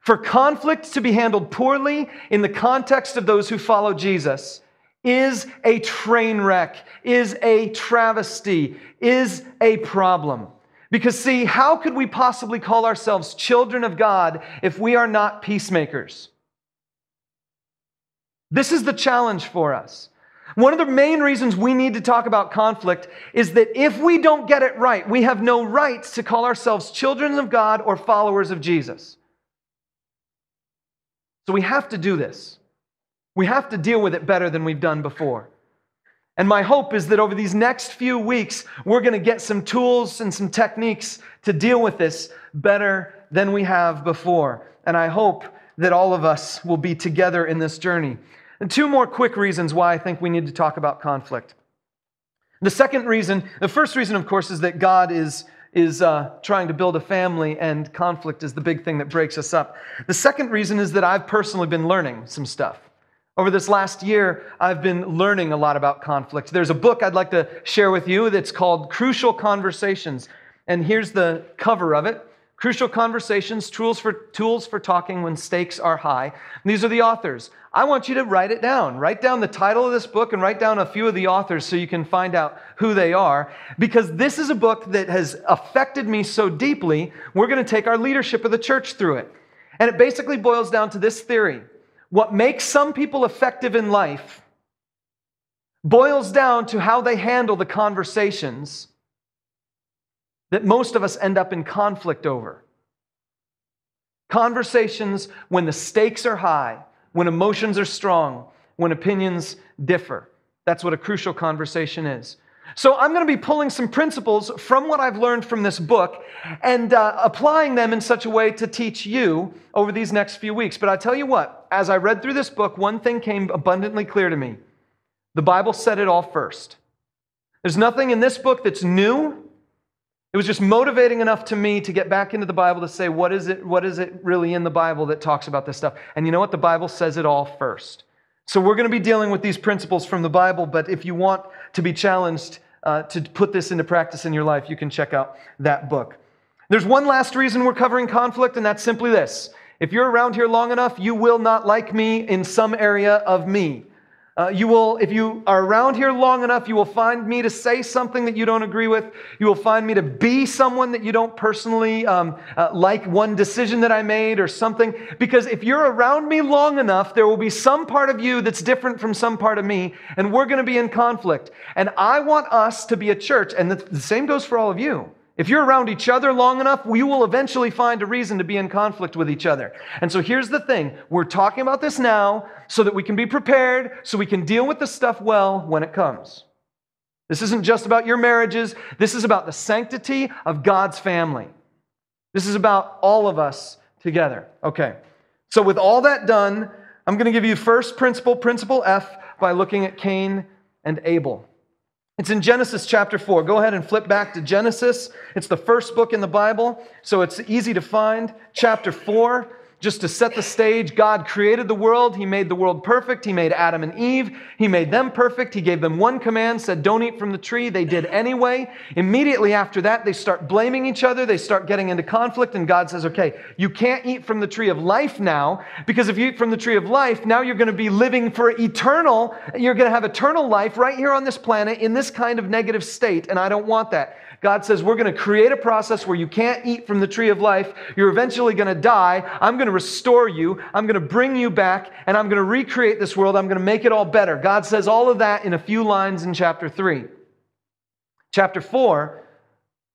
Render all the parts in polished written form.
For conflict to be handled poorly in the context of those who follow Jesus is a train wreck, is a travesty, is a problem. Because see, how could we possibly call ourselves children of God if we are not peacemakers? This is the challenge for us. One of the main reasons we need to talk about conflict is that if we don't get it right, we have no right to call ourselves children of God or followers of Jesus. So we have to do this. We have to deal with it better than we've done before. And my hope is that over these next few weeks, we're going to get some tools and some techniques to deal with this better than we have before. And I hope that all of us will be together in this journey. And two more quick reasons why I think we need to talk about conflict. The first reason, of course, is that God is trying to build a family, and conflict is the big thing that breaks us up. The second reason is that I've personally been learning some stuff. Over this last year, I've been learning a lot about conflict. There's a book I'd like to share with you that's called Crucial Conversations. And here's the cover of it. Crucial Conversations, Tools for Talking When Stakes Are High. And these are the authors. I want you to write it down. Write down the title of this book and write down a few of the authors so you can find out who they are. Because this is a book that has affected me so deeply, we're going to take our leadership of the church through it. And it basically boils down to this theory. What makes some people effective in life boils down to how they handle the conversations that most of us end up in conflict over. Conversations when the stakes are high, when emotions are strong, when opinions differ. That's what a crucial conversation is. So I'm going to be pulling some principles from what I've learned from this book and applying them in such a way to teach you over these next few weeks. But I tell you what, as I read through this book, one thing came abundantly clear to me. The Bible said it all first. There's nothing in this book that's new. It was just motivating enough to me to get back into the Bible to say, what is it really in the Bible that talks about this stuff? And you know what? The Bible says it all first. So we're going to be dealing with these principles from the Bible, but if you want to be challenged to put this into practice in your life, you can check out that book. There's one last reason we're covering conflict, and that's simply this. If you're around here long enough, you will not like me in some area of me. If you are around here long enough, you will find me to say something that you don't agree with. You will find me to be someone that you don't personally like one decision that I made or something. Because if you're around me long enough, there will be some part of you that's different from some part of me, and we're going to be in conflict. And I want us to be a church, and the same goes for all of you. If you're around each other long enough, we will eventually find a reason to be in conflict with each other. And so here's the thing. We're talking about this now so that we can be prepared, so we can deal with the stuff well when it comes. This isn't just about your marriages. This is about the sanctity of God's family. This is about all of us together. Okay. So with all that done, I'm going to give you first principle F, by looking at Cain and Abel. It's in Genesis chapter 4. Go ahead and flip back to Genesis. It's the first book in the Bible, so it's easy to find. Chapter 4, just to set the stage, God created the world. He made the world perfect. He made Adam and Eve. He made them perfect. He gave them one command, said, don't eat from the tree. They did anyway. Immediately after that, they start blaming each other. They start getting into conflict, and God says, okay, you can't eat from the tree of life now, because if you eat from the tree of life, now you're going to be living for you're going to have eternal life right here on this planet in this kind of negative state, and I don't want that. God says, we're going to create a process where you can't eat from the tree of life. You're eventually going to die. I'm going to restore you. I'm going to bring you back, and I'm going to recreate this world. I'm going to make it all better. God says all of that in a few lines in chapter 3. Chapter 4,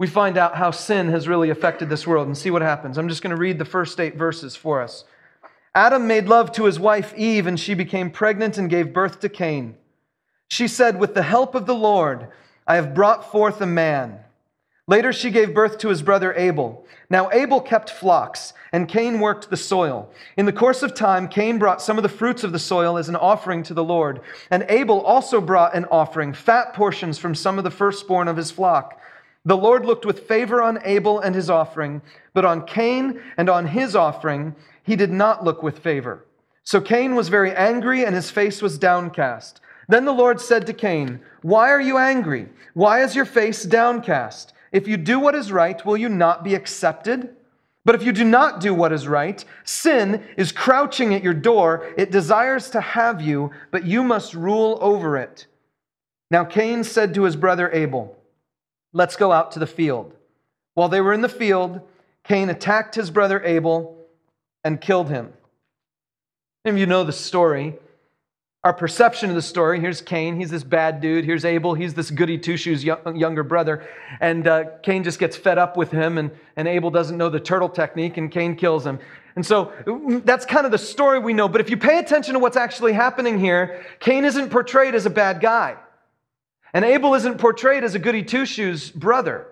we find out how sin has really affected this world and see what happens. I'm just going to read the first 8 verses for us. Adam made love to his wife Eve, and she became pregnant and gave birth to Cain. She said, with the help of the Lord, I have brought forth a man. Later she gave birth to his brother Abel. Now Abel kept flocks, and Cain worked the soil. In the course of time, Cain brought some of the fruits of the soil as an offering to the Lord. And Abel also brought an offering, fat portions from some of the firstborn of his flock. The Lord looked with favor on Abel and his offering, but on Cain and on his offering he did not look with favor. So Cain was very angry, and his face was downcast. Then the Lord said to Cain, why are you angry? Why is your face downcast? If you do what is right, will you not be accepted? But if you do not do what is right, sin is crouching at your door. It desires to have you, but you must rule over it. Now Cain said to his brother Abel, let's go out to the field. While they were in the field, Cain attacked his brother Abel and killed him. If you know the story, our perception of the story, here's Cain, he's this bad dude. Here's Abel, he's this goody two-shoes younger brother. And Cain just gets fed up with him, and Abel doesn't know the turtle technique, and Cain kills him. And so that's kind of the story we know. But if you pay attention to what's actually happening here, Cain isn't portrayed as a bad guy. And Abel isn't portrayed as a goody two-shoes brother.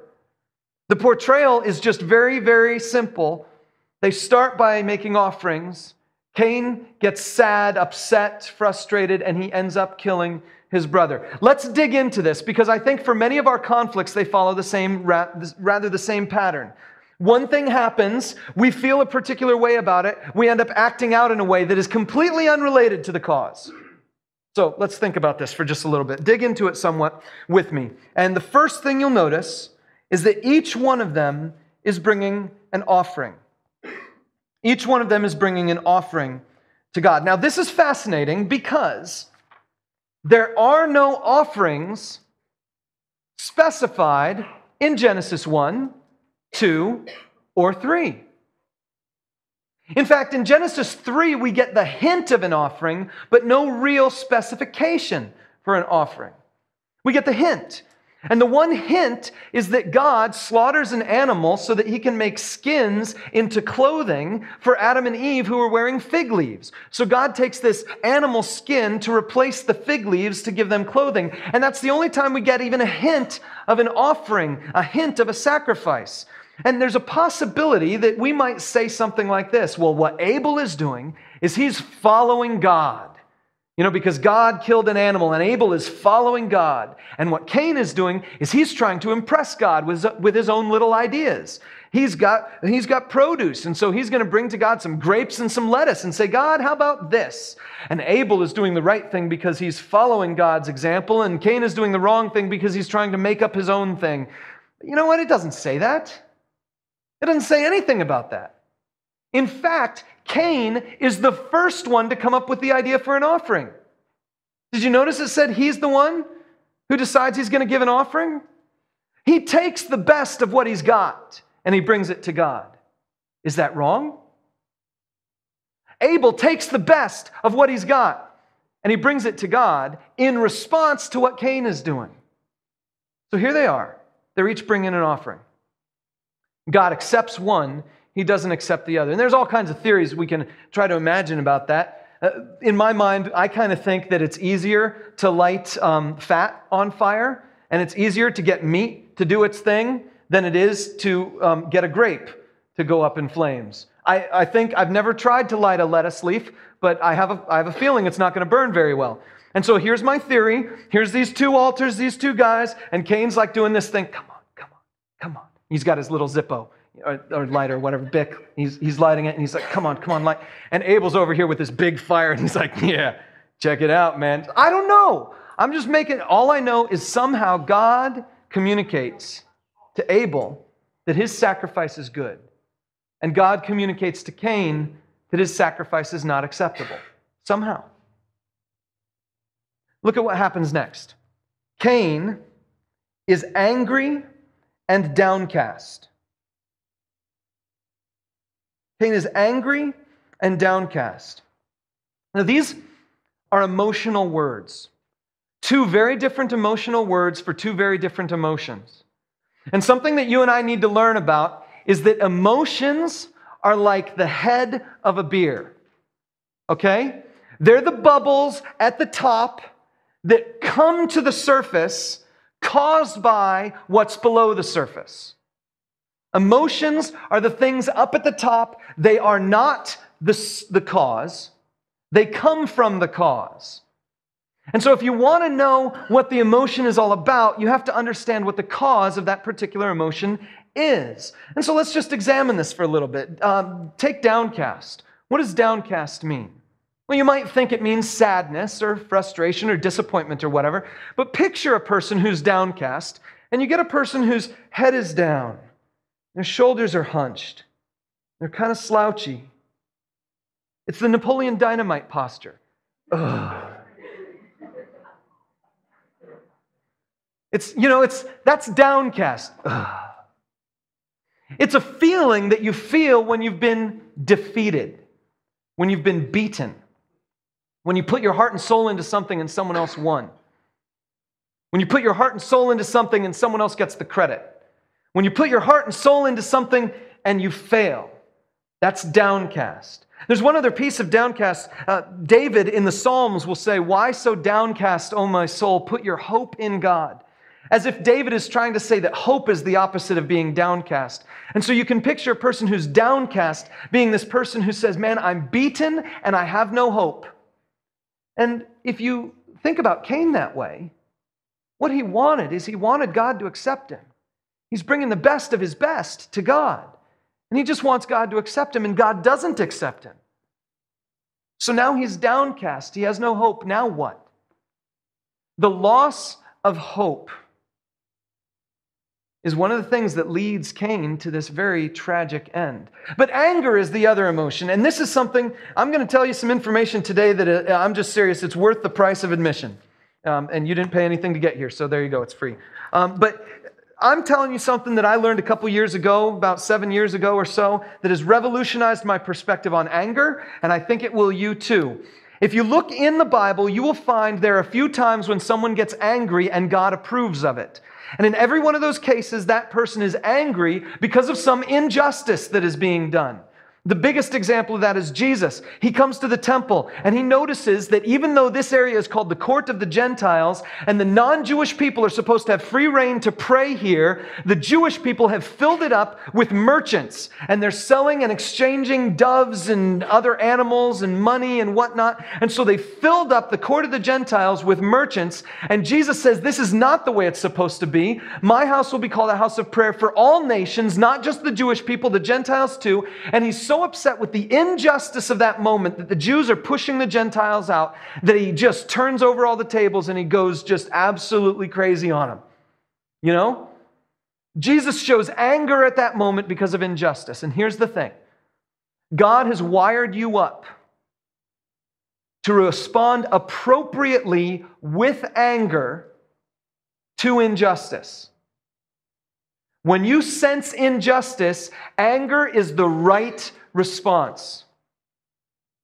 The portrayal is just very, very simple. They start by making offerings. Cain gets sad, upset, frustrated, and he ends up killing his brother. Let's dig into this, because I think for many of our conflicts, they follow the same pattern. One thing happens, we feel a particular way about it, we end up acting out in a way that is completely unrelated to the cause. So let's think about this for just a little bit. Dig into it somewhat with me. And the first thing you'll notice is that each one of them is bringing an offering. Each one of them is bringing an offering to God. Now, this is fascinating because there are no offerings specified in Genesis 1, 2, or 3. In fact, in Genesis 3, we get the hint of an offering, but no real specification for an offering. We get the hint. And the one hint is that God slaughters an animal so that he can make skins into clothing for Adam and Eve who are wearing fig leaves. So God takes this animal skin to replace the fig leaves to give them clothing. And that's the only time we get even a hint of an offering, a hint of a sacrifice. And there's a possibility that we might say something like this. Well, what Abel is doing is he's following God. Because God killed an animal and Abel is following God. And what Cain is doing is he's trying to impress God with his own little ideas. He's got produce, and so he's going to bring to God some grapes and some lettuce and say, God, how about this? And Abel is doing the right thing because he's following God's example, and Cain is doing the wrong thing because he's trying to make up his own thing. But you know what? It doesn't say that. It doesn't say anything about that. In fact, Cain is the first one to come up with the idea for an offering. Did you notice it said he's the one who decides he's going to give an offering? He takes the best of what he's got and he brings it to God. Is that wrong? Abel takes the best of what he's got and he brings it to God in response to what Cain is doing. So here they are. They're each bringing an offering. God accepts one, he doesn't accept the other. And there's all kinds of theories we can try to imagine about that. In my mind, I kind of think that it's easier to light fat on fire, and it's easier to get meat to do its thing than it is to get a grape to go up in flames. I think I've never tried to light a lettuce leaf, but I have a feeling it's not going to burn very well. And so here's my theory. Here's these two altars, these two guys, and Cain's like doing this thing. Come on. He's got his little Zippo. Or lighter, whatever, Bic. He's lighting it, and he's like, come on, light. And Abel's over here with this big fire, and he's like, yeah, check it out, man. I don't know. I'm just all I know is somehow God communicates to Abel that his sacrifice is good. And God communicates to Cain that his sacrifice is not acceptable. Somehow. Look at what happens next. Cain is angry and downcast. Cain is angry and downcast. Now, these are emotional words. Two very different emotional words for two very different emotions. And something that you and I need to learn about is that emotions are like the head of a beer. Okay? They're the bubbles at the top that come to the surface caused by what's below the surface. Emotions are the things up at the top. They are not the cause. They come from the cause. And so if you want to know what the emotion is all about, you have to understand what the cause of that particular emotion is. And so let's just examine this for a little bit. Take downcast. What does downcast mean? Well, you might think it means sadness or frustration or disappointment or whatever, but picture a person who's downcast, and you get a person whose head is down. Their shoulders are hunched. They're kind of slouchy. It's the Napoleon Dynamite posture. Ugh. That's downcast. Ugh. It's a feeling that you feel when you've been defeated, when you've been beaten, when you put your heart and soul into something and someone else won. When you put your heart and soul into something and someone else gets the credit. When you put your heart and soul into something and you fail. That's downcast. There's one other piece of downcast. David in the Psalms will say, "Why so downcast, O my soul? Put your hope in God." As if David is trying to say that hope is the opposite of being downcast. And so you can picture a person who's downcast being this person who says, "Man, I'm beaten and I have no hope." And if you think about Cain that way, what he wanted is he wanted God to accept him. He's bringing the best of his best to God. And he just wants God to accept him, and God doesn't accept him. So now he's downcast. He has no hope. Now what? The loss of hope is one of the things that leads Cain to this very tragic end. But anger is the other emotion. And this is something, I'm going to tell you some information today that I'm just serious. It's worth the price of admission. And you didn't pay anything to get here, so there you go. It's free. But I'm telling you something that I learned a couple years ago, about 7 years ago or so, that has revolutionized my perspective on anger, and I think it will you too. If you look in the Bible, you will find there are a few times when someone gets angry and God approves of it. And in every one of those cases, that person is angry because of some injustice that is being done. The biggest example of that is Jesus. He comes to the temple and he notices that even though this area is called the court of the Gentiles and the non-Jewish people are supposed to have free reign to pray here, the Jewish people have filled it up with merchants, and they're selling and exchanging doves and other animals and money and whatnot. And so they filled up the court of the Gentiles with merchants, and Jesus says, "This is not the way it's supposed to be. My house will be called a house of prayer for all nations, not just the Jewish people, the Gentiles too." And he's so upset with the injustice of that moment that the Jews are pushing the Gentiles out that he just turns over all the tables and he goes just absolutely crazy on them. You know? Jesus shows anger at that moment because of injustice. And here's the thing. God has wired you up to respond appropriately with anger to injustice. When you sense injustice, anger is the right response.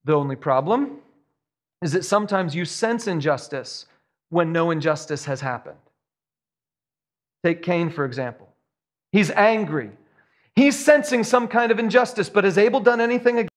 The only problem is that sometimes you sense injustice when no injustice has happened. Take Cain, for example. He's angry. He's sensing some kind of injustice, but has Abel done anything against